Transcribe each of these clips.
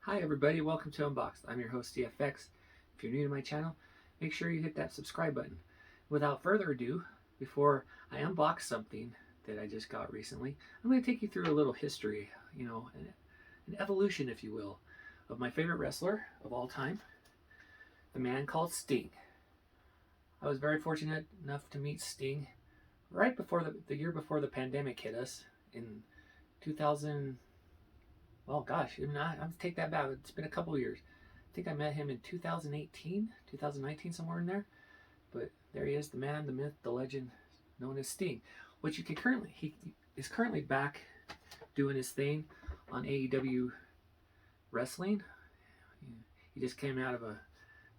Hi everybody, welcome to Unboxed. I'm your host DFX. If you're new to my channel, make sure you hit that subscribe button. Without further ado, before I unbox something that I just got recently, I'm going to take you through a little history, an evolution, if you will, of my favorite wrestler of all time, the man called Sting. I was very fortunate enough to meet Sting right before the year before the pandemic hit us in 2000. Well, gosh, I'm take that back. It's been a couple of years. I think I met him in 2018, 2019, somewhere in there. But there he is, the man, the myth, the legend, known as Sting. Which he is currently back doing his thing on AEW Wrestling. He just came out of a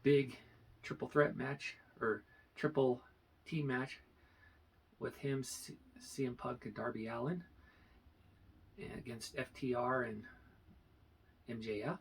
big triple threat match or triple team match with him, CM Punk, and Darby Allin against FTR and MJF.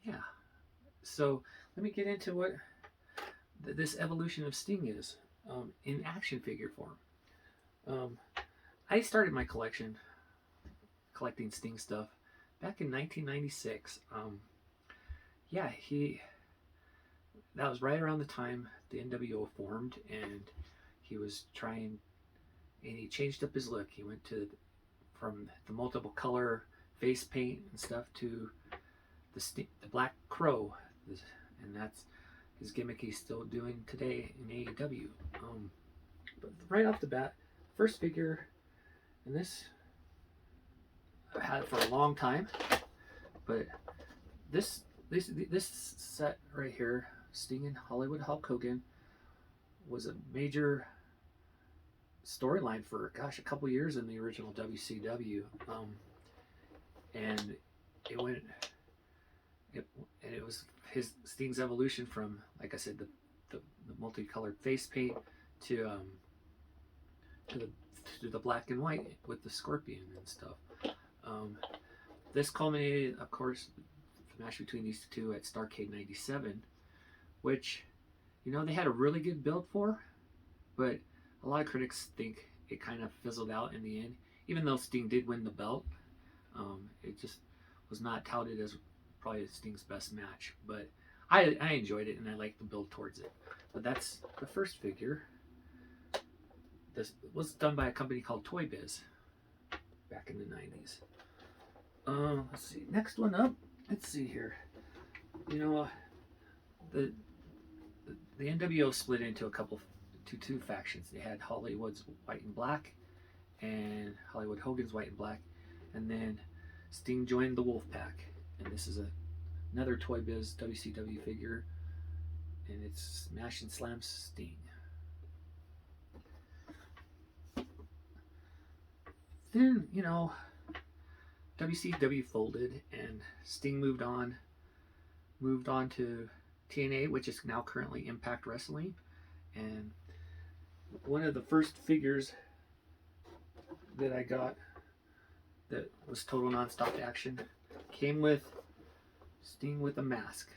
Yeah. So let me get into what this evolution of Sting is in action figure form. I started my collecting Sting stuff back in 1996. Yeah, that was right around the time the NWO formed, and he was trying, and he changed up his look. He went from the multiple color face paint and stuff to the Black Crow, and that's his gimmick he's still doing today in AEW. But right off the bat, first figure, and this I've had it for a long time, but this set right here, Sting and Hollywood Hulk Hogan, was a major storyline for a couple years in the original WCW, and it was Sting's evolution from, like I said, the multicolored face paint to the black and white with the scorpion and stuff. This culminated, of course, the match between these two at Starrcade '97, which they had a really good build for, but a lot of critics think it kind of fizzled out in the end. Even though Sting did win the belt, it just was not touted as probably Sting's best match. But I enjoyed it, and I liked the build towards it. But that's the first figure. This was done by a company called Toy Biz back in the 90s. Let's see. Next one up. Let's see here. The NWO split into two factions. They had Hollywood's White and Black and Hollywood Hogan's White and Black, and then Sting joined the Wolfpack. And this is another Toy Biz WCW figure, and it's Smash and Slam Sting. Then WCW folded, and Sting moved on to TNA, which is now currently Impact Wrestling. And one of the first figures that I got that was total non-stop action came with Sting with a mask,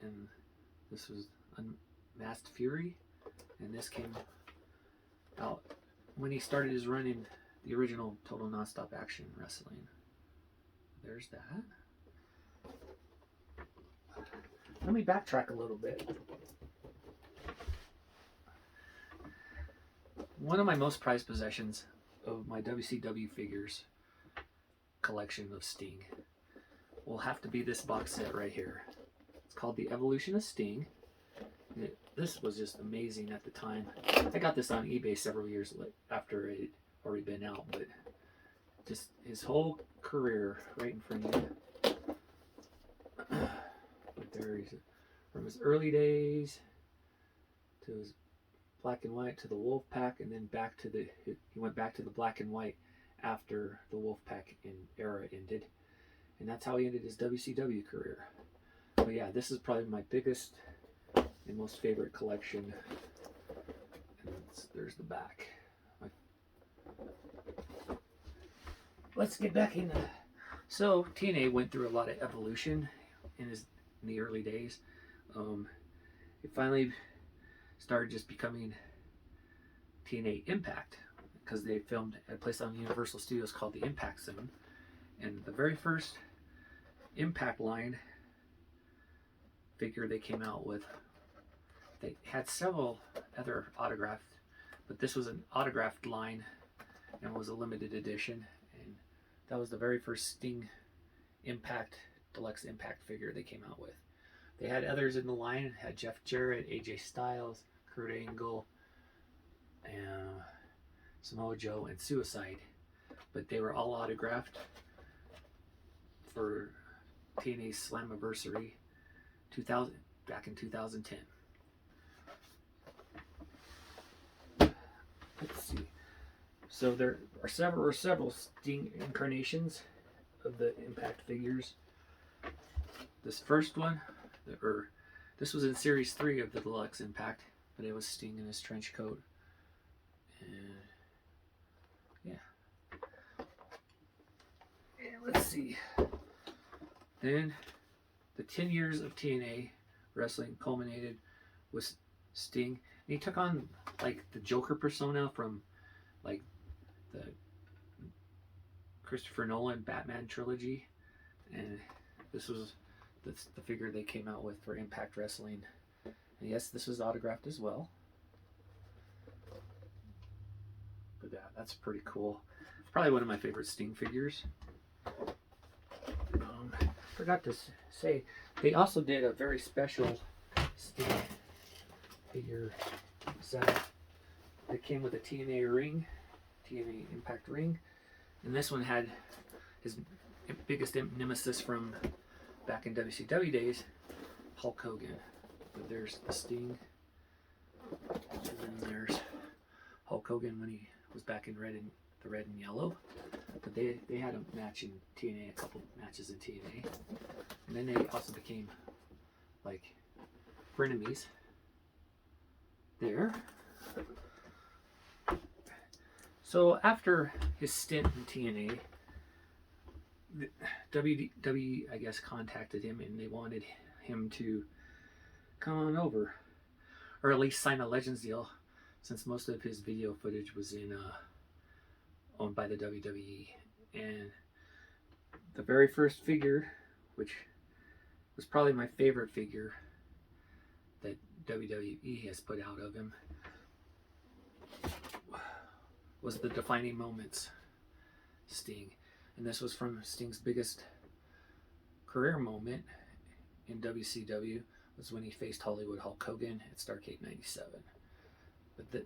and this was Unmasked Fury, and this came out when he started his run in the original total non-stop action wrestling. There's that. Let me backtrack a little bit. One of my most prized possessions of my WCW figures collection of Sting will have to be this box set right here. It's called The Evolution of Sting. This was just amazing at the time. I got this on eBay several years after it had already been out, but just his whole career right in front of you. But there he's from his early days to his black and white to the Wolfpack, and then he went back to the black and white after the Wolfpack era ended, and that's how he ended his WCW career. But yeah, this is probably my biggest and most favorite collection. And there's the back. Let's get back into that. So TNA went through a lot of evolution in the early days. It finally started just becoming TNA Impact, because they filmed at a place on Universal Studios called the Impact Zone. And the very first Impact line figure they came out with. They had several other autographed, but this was an autographed line and was a limited edition. And that was the very first Sting Impact, Deluxe Impact figure they came out with. They had others in the line. Had Jeff Jarrett, AJ Styles, Kurt Angle, and Samoa Joe, and Suicide. But they were all autographed for TNA's Slammiversary 2000, back in 2010. Let's see. So there are several Sting incarnations of the Impact figures. This first one, this was in Series 3 of the Deluxe Impact, but it was Sting in his trench coat. And yeah. And let's see. Then the 10 years of TNA wrestling culminated with Sting. And he took on like the Joker persona from like the Christopher Nolan Batman trilogy. And this was the figure they came out with for Impact Wrestling. And yes, this was autographed as well. But yeah, that's pretty cool. Probably one of my favorite Sting figures. Forgot to say, they also did a very special Sting figure set that came with a TNA ring, TNA Impact ring. And this one had his biggest nemesis from back in WCW days, Hulk Hogan. But there's the Sting, and then there's Hulk Hogan when he was back in the red and yellow. But they had a match in TNA, a couple matches in TNA, and then they also became like frenemies there. So after his stint in TNA, WWE, I guess, contacted him and they wanted him to come on over, or at least sign a Legends deal, since most of his video footage was owned by the WWE. And the very first figure, which was probably my favorite figure that WWE has put out of him, was the Defining Moments Sting. And this was from Sting's biggest career moment in WCW, was when he faced Hollywood Hulk Hogan at Starrcade 97. But the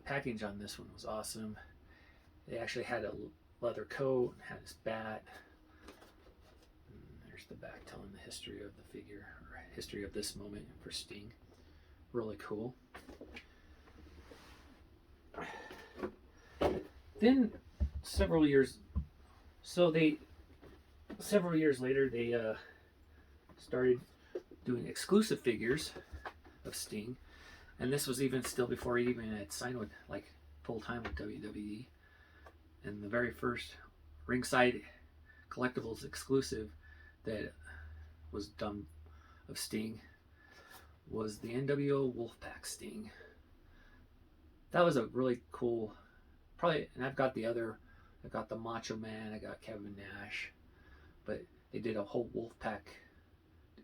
package on this one was awesome. They actually had a leather coat, had his bat. And there's the back telling the history of the figure, or history of this moment for Sting. Really cool. Then several years later, they started doing exclusive figures of Sting, and this was even still before he even had signed with like full time with WWE. And the very first ringside collectibles exclusive that was done of Sting was the NWO Wolfpack Sting. That was a really cool, probably, and I've got the Macho Man, I got Kevin Nash, but they did a whole Wolfpack,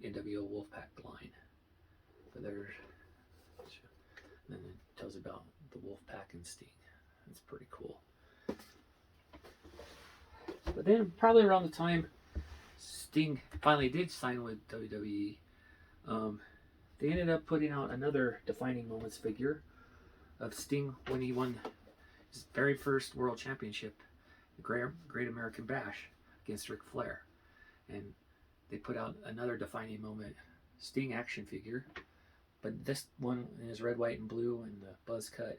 NWO Wolfpack line. But there's, and then it tells about the Wolfpack and Sting. That's pretty cool. But then probably around the time Sting finally did sign with WWE, they ended up putting out another Defining Moments figure of Sting when he won his very first World Championship, the Great American Bash, against Ric Flair. And they put out another Defining Moment Sting action figure, but this one is red, white, and blue, and the buzz cut.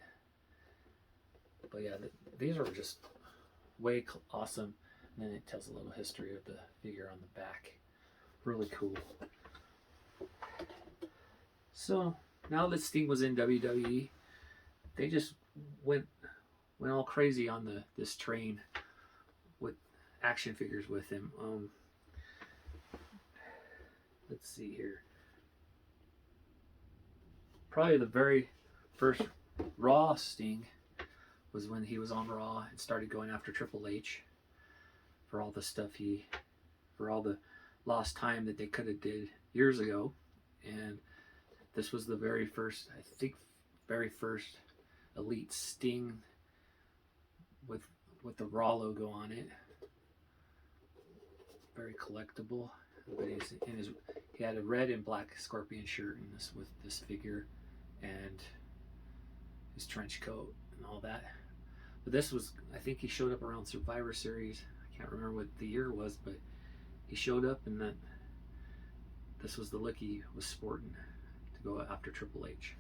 But yeah, these are just way awesome. And then it tells a little history of the figure on the back. Really cool. So now that Sting was in WWE, they just went all crazy on this train with action figures with him. Let's see here. Probably the very first Raw Sting was when he was on Raw and started going after Triple H for all the stuff for all the lost time that they could have did years ago. And this was the very first, I think, very first Elite Sting with the Raw logo on it. Very collectible. But he had a red and black Scorpion shirt in this with this figure, and his trench coat and all that. But this was, I think he showed up around Survivor Series. I can't remember what the year was, but he showed up, and then this was the look he was sporting to go after Triple H.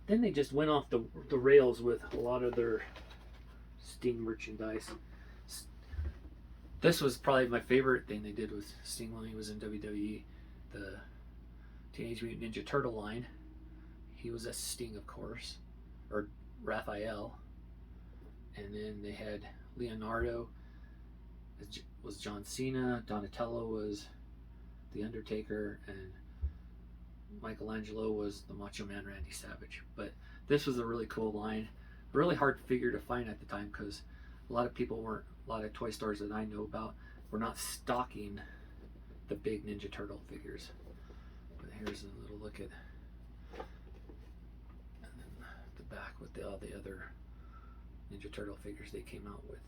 Then they just went off the rails with a lot of their Sting merchandise. This was probably my favorite thing they did with Sting when he was in WWE, the Teenage Mutant Ninja Turtle line. He was a Sting, of course, or Raphael. And then they had Leonardo was John Cena, Donatello was The Undertaker, and Michelangelo was the Macho Man Randy Savage. But this was a really cool line. Really hard figure to find at the time because a lot of toy stores that I know about were not stocking the big Ninja Turtle figures. But here's a little look at, and then the back with all the other Ninja Turtle figures they came out with.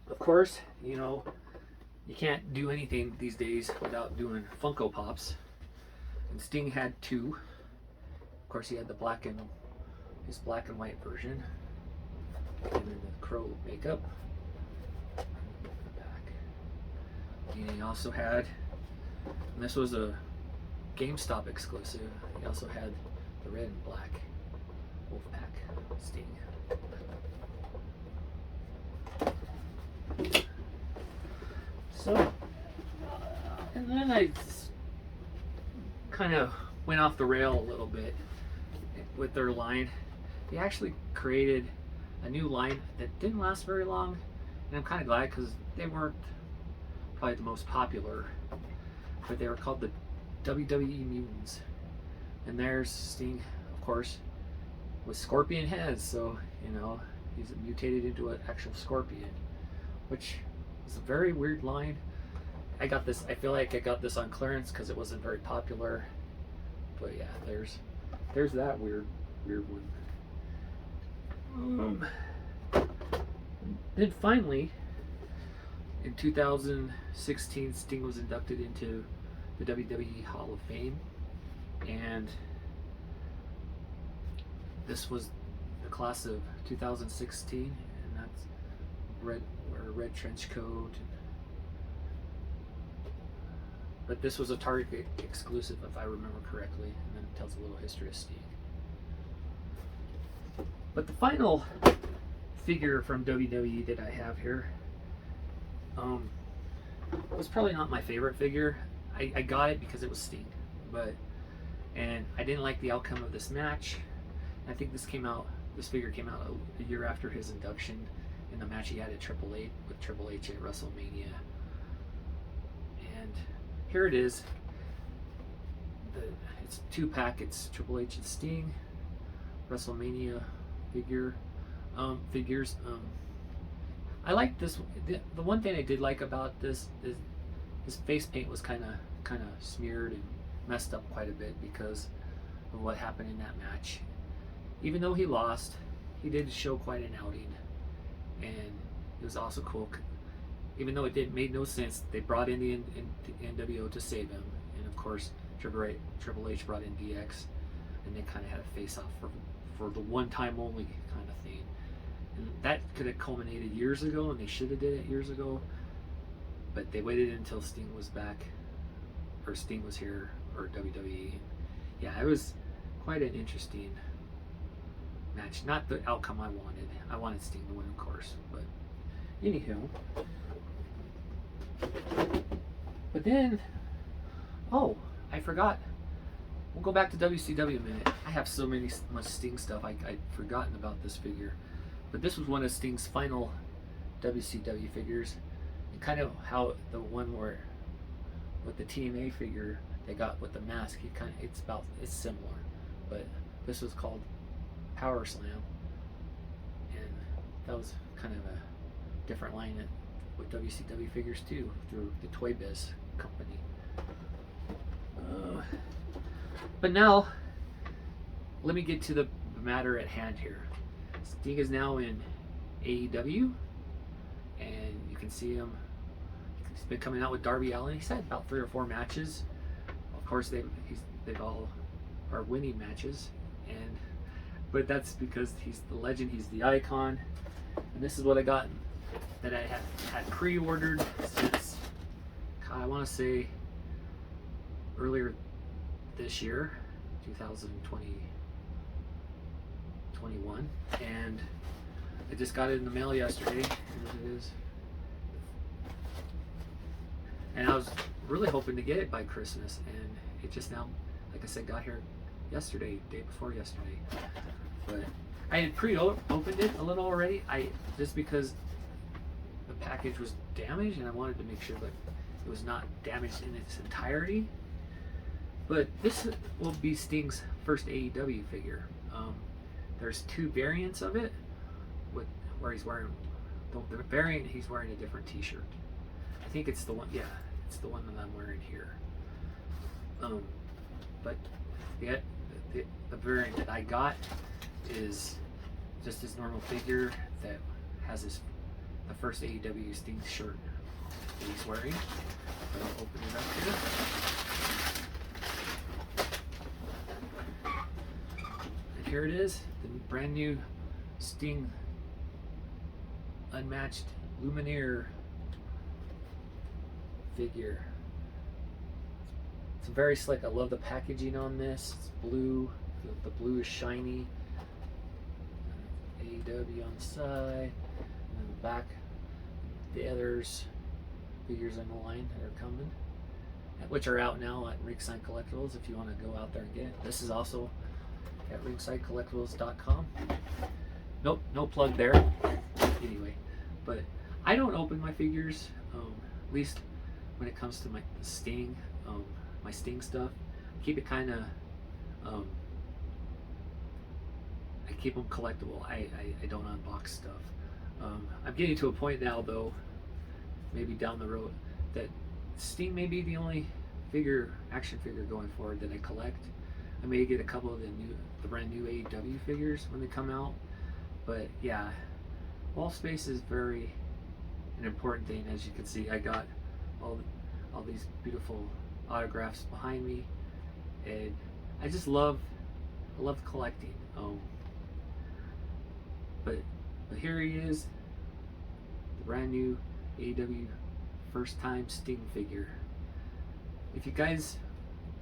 Of course, you know, you can't do anything these days without doing Funko Pops. And Sting had two. Of course, he had his black and white version. And then the Crow makeup. Back. And he also had, and this was a GameStop exclusive, he also had the red and black Wolfpack Sting. So, and then I kind of went off the rail a little bit with their line. They actually created a new line that didn't last very long, and I'm kind of glad because they weren't probably the most popular, but they were called the WWE Mutants. And there's Sting, of course, with scorpion heads, so you know he's mutated into an actual scorpion, which is a very weird line. I feel like I got this on clearance because it wasn't very popular, but yeah, there's that weird one. Then finally, in 2016, Sting was inducted into the WWE Hall of Fame, and this was the class of 2016, and that's wear a red trench coat. But this was a Target exclusive, if I remember correctly, and then it tells a little history of Sting. But the final figure from WWE that I have here was probably not my favorite figure. I got it because it was Sting, and I didn't like the outcome of this match. I think this figure came out a year after his induction in the match he had at Triple H with Triple H at Wrestlemania. And here it is. It's a 2-pack. It's Triple H and Sting Wrestlemania figures. I like this. The one thing I did like about this is his face paint was kind of smeared and messed up quite a bit because of what happened in that match. Even though he lost, he did show quite an outing, and it was also cool. Even though it made no sense, they brought in the NWO to save him, and of course Triple H brought in DX, and they kind of had a face-off for the one time only kind of thing. And that could have culminated years ago, and they should have did it years ago, but they waited until Sting was back, or Sting was here, or WWE. Yeah, it was quite an interesting match. Not the outcome I wanted. I wanted Sting to win, of course, but anywho. But then, oh, I forgot. We'll go back to WCW a minute. I have so much Sting stuff. I'd forgotten about this figure. But this was one of Sting's final WCW figures. And kind of how the one where with the TNA figure they got with the mask, it's similar. But this was called Power Slam. And that was kind of a different line with WCW figures too, through the Toy Biz company. But now, let me get to the matter at hand here. Sting is now in AEW, and you can see him. He's been coming out with Darby Allin. He's had about 3 or 4 matches. Of course, they all are winning matches, but that's because he's the legend. He's the icon, and this is what I got that I had pre-ordered since, I want to say, earlier this year, 2021, and I just got it in the mail yesterday. Here it is. And I was really hoping to get it by Christmas, and it just now, like I said, got here yesterday, day before yesterday. But I had pre-opened it a little already. Just because the package was damaged, and I wanted to make sure that it was not damaged in its entirety. But this will be Sting's first AEW figure. There's 2 variants of it, where he's wearing the variant. He's wearing a different T-shirt. I think it's the one. Yeah, it's the one that I'm wearing here. But the variant that I got is just his normal figure that has the first AEW Sting shirt that he's wearing. But I'll open it up here. And here it is, the brand new Sting Unmatched Luminaries figure. It's very slick. I love the packaging on this. It's blue. The blue is shiny. AEW on the side, and then the back, the others figures in the line that are coming, which are out now at Ringside Collectibles if you want to go out there and get it. This is also at ringsidecollectibles.com. Nope, no plug there. Anyway, but I don't open my figures, at least when it comes to my Sting stuff. I keep it kind of, I keep them collectible. I don't unbox stuff. I'm getting to a point now, though, maybe down the road, that Sting may be the only action figure going forward that I collect. I may get a couple of the brand new AEW figures when they come out, but yeah, wall space is an important thing. As you can see, I got all these beautiful autographs behind me, and I love collecting. But here he is, the brand new AEW first time Sting figure. If you guys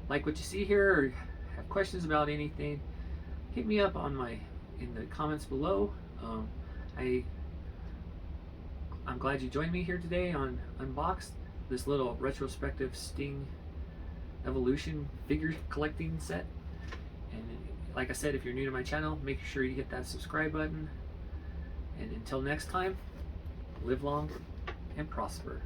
like what you see here or have questions about anything, hit me up in the comments below. I'm glad you joined me here today on Unboxed, this little retrospective Sting Evolution figure collecting set. And like I said, if you're new to my channel, make sure you hit that subscribe button. And until next time, live long and prosper.